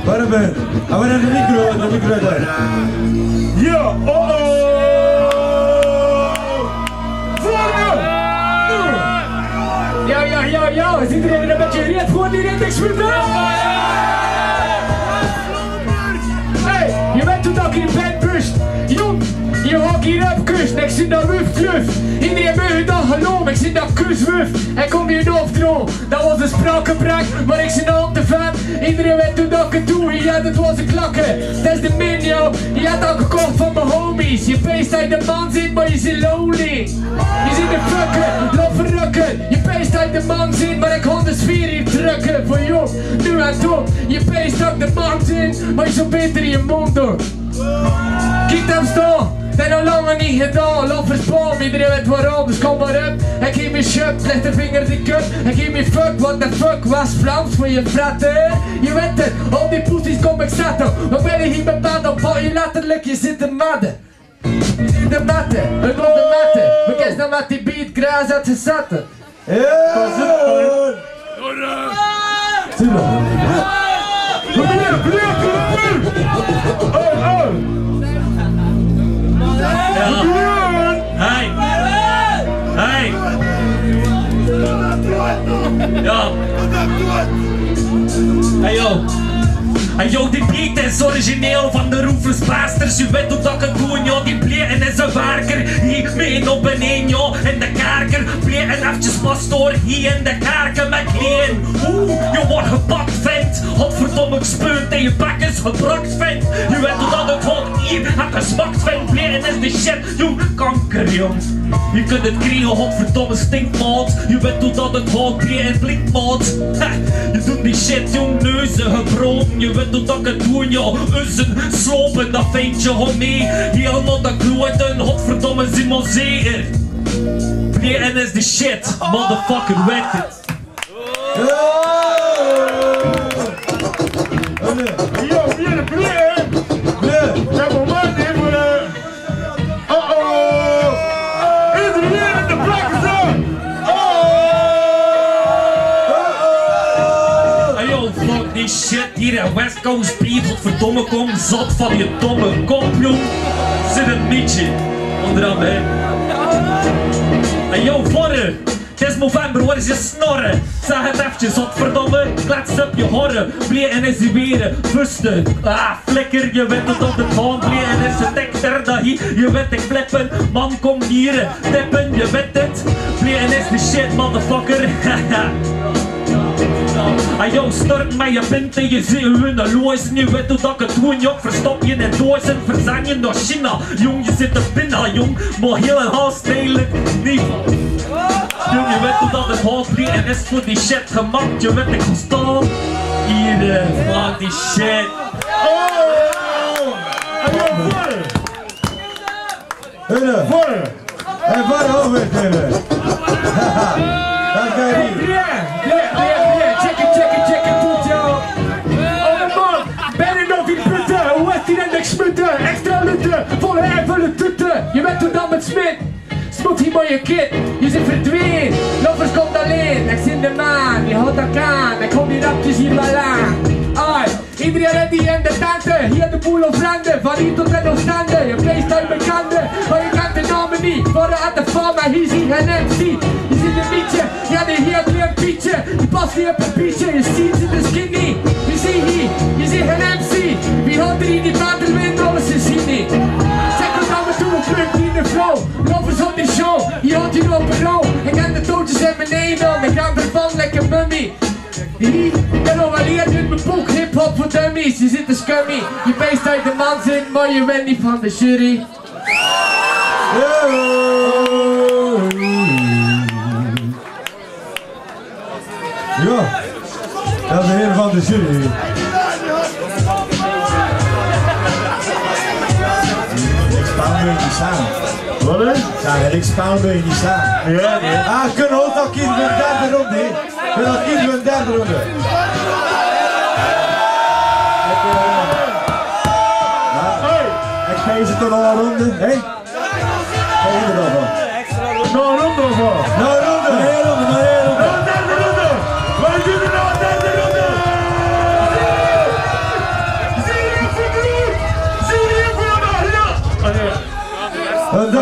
Waar ben? Gaan we naar de micro daar. Ja, Ja, is iedereen een beetje gereed voor die reddingsminuten? Hey, je bent toen ook in de band bust. Jong, je hok hier op kust. Ik zit daar wuf. Iedereen moet dan geloof, ik zit daar kuswuf. En kom hier nog droom. Dat was een spraakgebrek, maar ik zit nou op de vet. Iedereen weet toen dat ik het doe, ja dat was een klakken. Dat is de min, yo. Je hebt al gekocht van mijn homies. Je peest uit de man zit, maar je zit lonely. Je zit de fucken, loop verrukken. Je peest uit de man zit, maar ik kon de sfeer hier drukken. Voor jou, nu aan top. Je peest ook de man zit, maar je zo beter in je mond door. Kijk hem staan. Dat is nog lang niet gedaan, loop verspaam, iedereen weet waarom, dus kom maar op. En geef me shut, leg de vinger in de kut. En geef me fuck, what the fuck, was Vlaams voor je fretten. Je weet het, al die poesies kom ik zetten. We willen hier met band op, je letterlijk, je zit te madden. De matten, we doen de matten. We kijken dan met die beat, gras uit ze zetten. Hey! Ja! Hey yo, die beat is origineel van de Ruthless Bastards. Je weet hoe dat ik het doe, joh. Die plegen is een werker. Hier mee op beneden, joh. In de kerker. Plegen eventjes pastoor. Hier in de kerken met knieën. Je wordt gepakt, vent. Godverdomme gespeund en je bek is gebrakt, vent. Je weet hoe dat het wordt. Hier heb gesmakt, vent. Plegen is de shit, jong. Kanker, jong. Je kunt het krijgen, godverdomme stinkmaat. Je weet hoe dat het gaat, plegen blinkmaat. Je doet die shit, jong. Neuzen gebroken. Je weet hoe dat ik het doe, joh. Ussen, slopen, dat vind je gewoon mee. Helemaal dat kloten, godverdomme Simon Zeger. Plegen is de shit, motherfucker, weet het. Yo, weer de plegen! Zeg maar man, even iedereen in de plek zo! Yo, fuck die shit hier in West Coast Beat, godverdomme kom zat van je domme kop, jong. Zit een beetje onderaan mij. Yo, vorder! Het is november, waar is je snorren? Zeg het eventjes, godverdomme, klets op je horren. Plegen is die weer, fusten, flikker, je weet het op de taan. Plegen is het tekter, dat hier, je weet ik flippen. Man, kom hier, tippen, je weet het. Plegen is de shit, motherfucker. Yo, stort met je pinten, je ziet hun loos. Nu weet hoe dat ik het doe, jong. Verstop je in dozen, verzang je naar China. Jong, je zit er binnen, jong. Maar heel haast eigenlijk niet. Jong, je weet hoe dat het gaat, plegen is voor die shit gemaakt. Je weet ik gestaan. Hier, fuck die shit. Voor! En waarom weer kunnen? Dat kan je niet. Check it, goed jou. Oh man, ben je nog in putten? Hoe is die dan niks smutten? Extra lutten, volle volle tutten. Je bent toen dan met Smit. Smut hier bij je kid, je zit verdween. Lovers komt alleen, ik zit de maan. Je houdt dat aan, ik kom die rapjes hier wel aan. Iedereen redt die in de tenten, hier de boel op branden. Van hier tot en Oostende, je feest uit bekende. Maar je kent de namen niet, worden aan de farm, maar hier zie je een MC. Je ziet een mietje, ja die hier een pietje. Die past niet op een pietje, je ziet ze de skinny. Je ziet hier, je ziet een MC. Wie houdt er in die battle wint, alles is hier niet. Zeg wat aan me toe, een pluk in de flow. Lovers op die show, je houdt hier op een row. Ik heb de tootjes in beneden, ik ga ervan lekker mummy. Hier, en overleerd in mijn boek hip-hop voor dummies. Je zit te scummy, je beest uit de man zit, maar je bent niet van de jury. Ja, dat is de heer van de jury. Ik spaal een beetje samen. Wat is? Ja, ik spaal een beetje samen. Ja. Kunnen ook nog kiezen voor een derde ronde. Kunnen ook kiezen voor een derde ronde. Ik geef ze toch al een ronde, hé? Geef je er al van? Nog een ronde of wat? Nog een ronde, nog een ronde. Nog een derde ronde! Wij doen er nog een derde ronde!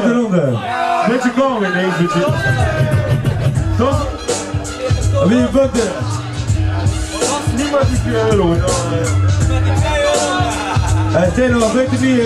Derde ronde. Beetje kalm ineens, weet je. Toch? Wie punten? Niemand die euro. Teno, wat weet je niet?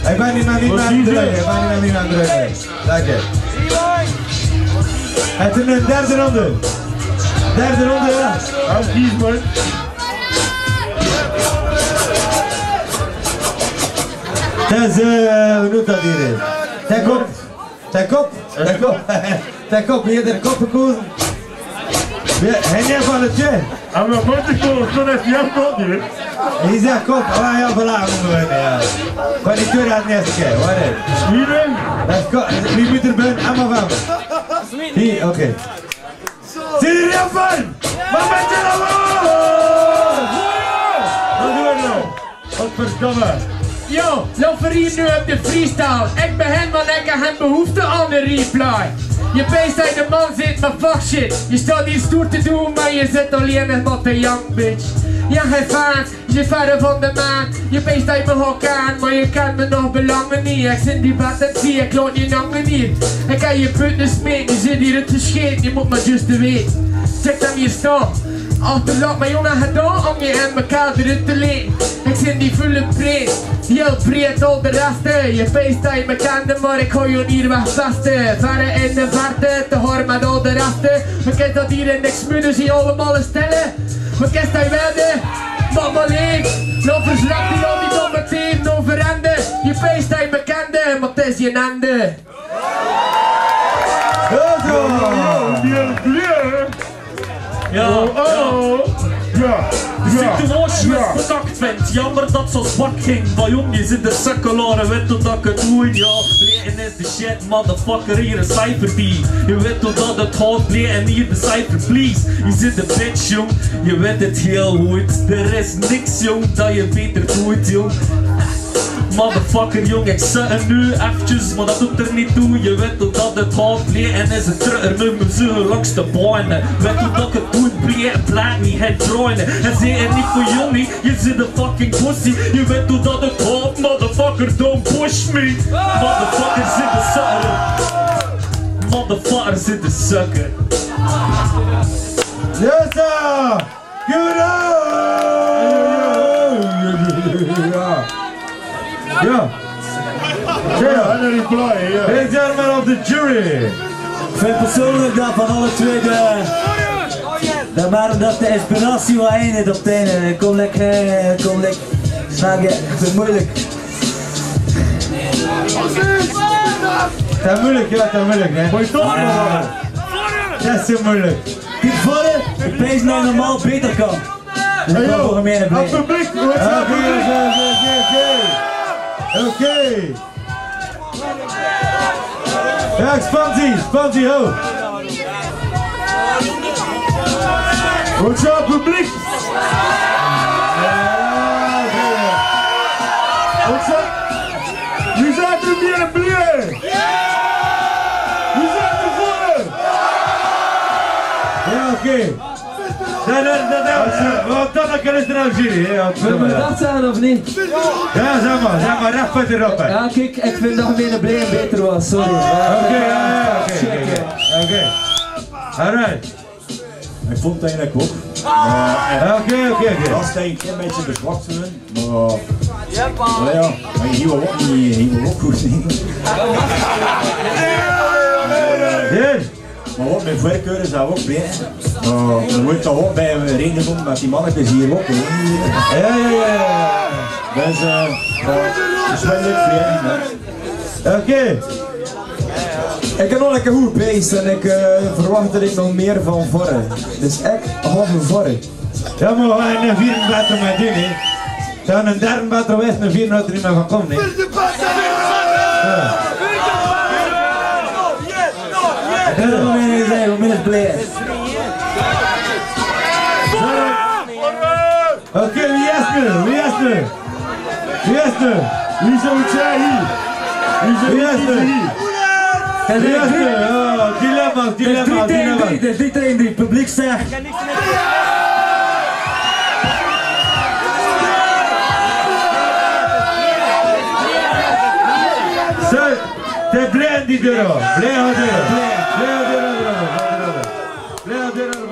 Ik ben niet aan het drukken. Dank je. Het is een derde ronde. Derde ronde, ja. Kies man. Dat is, hoe noemt dat hier? Ten kop, hier de kop gekozen. Hij neemt van het jet. En mijn motor kon het niet afkomen. Hij zegt kop, waar je vandaag moet winnen, ja. Maar ik doe dat niet eens een keer, wat is? Wie ben? Wie moet er binnen? Allemaal van. Hier, oké. Zie je er van? Wat ben je nou? Wat doe je nou? Wat verdomme. Yo, loop voor hier nu op de freestyle. Ik ben hen, want ik heb behoefte aan de reply. Je beest dat je de man zit, maar fuck shit. Je staat hier stoer te doen, maar je zit alleen nog maar te young bitch. Ja, hij vaart, je zit verder van de maan. Je beest dat je me hok aan, maar je kan me nog belangen niet. Ik zit die batterie, ik loon je namen niet. Ik kan je punten smeten, je zit hier te scheten, je moet maar juist te weten. Check dan hier staan. Achterlaat mijn jongen gedaan om je en elkaar eruit te leen. Ik zit die volle breed, heel breed al de resten. Je feest dat je me kende, maar ik gooi je hier weg vesten. Verre in de verte, te horen met al de resten. We kennen dat hier in niks meer, dus je allemaal stellen. We kennen dat je werden, maar maar leeg. Loop verslapt die al die domme teven overrenden. Je feest dat je me kende, maar het is je nende. Ja, Ja. de situatie is bedacht vindt. Jammer dat zo zwak ging. Maar jong, je zit de sekkelaren, weet hoe dat ik het doe. Ja, Bleken is de shit, motherfucker, hier een cypher die. Je weet hoe dat het gaat, Bleken hier de cypher, please. Je zit de bitch, jong, je weet het heel goed. Er is niks, jong, dat je beter doet, jong. Motherfucker jong, ik zeg het nu eventjes, maar dat doet er niet toe. Je weet hoe dat het gaat, Bleken is het terug met mijn zuur langs de benen. Weet hoe dat ik het doe, Bleken blijft niet het draaien. En zeker niet voor jongen, je zit een fucking pussy. Je weet hoe dat het gaat, motherfucker, don't push me. Motherfucker zit de sukker. Motherfucker zit de sukker. Yes sir! Give it up! Ja. Ja, en een reply, ja. Ladies and gentlemen of the jury. Ik vind persoonlijk dat van alle twee de maar dat de inspiratie wat één is op het einde. Kom lekker, snap je, ik vind het moeilijk. Dat is moeilijk, ja, dat is moeilijk, hè. Moet je toch nog wel? Dat is zo moeilijk. Kijk voor je, ik pees nou normaal beter kan. Dus ik wil voor hem in Op blijven. publiek, hoe is dat? Oké. Ja, expansie, ho. Hoe is dat publiek? Hoe is dat? Wie zijn er meer een bleu? Wie zijn er voor? Ja, oké. Dan is er nou jury, hè. Wil je dat zeggen of niet? Ja, zeg maar, recht met erop, hè. Ja kijk, ik vind dat mijn blij beter was, sorry. Oké. Alright. Ik vond het eigenlijk ook. Oké. Dat is een klein beetje bezwakt zijn, maar ja, maar hier wil ook goed zien. Maar wat mijn voorkeur is dat ook bij. Je moet dat ook bij een reden doen met die mannetjes hier ook. Ja. Dus dat is wel leuk voor hen. Oké. Ik heb nog lekker goed bezig en ik verwacht dat ik nog meer van vorren. Dus ik ga van vorren. Ja, maar we gaan een 34 met doen, hè. We gaan een derde battle west en 34 niet meer van komen, hè. Ik wil er nog meer zeggen, ik ben het blij. Oké, wie is er? Wie zou het zijn hier? Wie is er hier? Dilemma's. Het is 3-3, publiek zegt. Te blij die deur. Blij deur. Blij deur. Blij deur.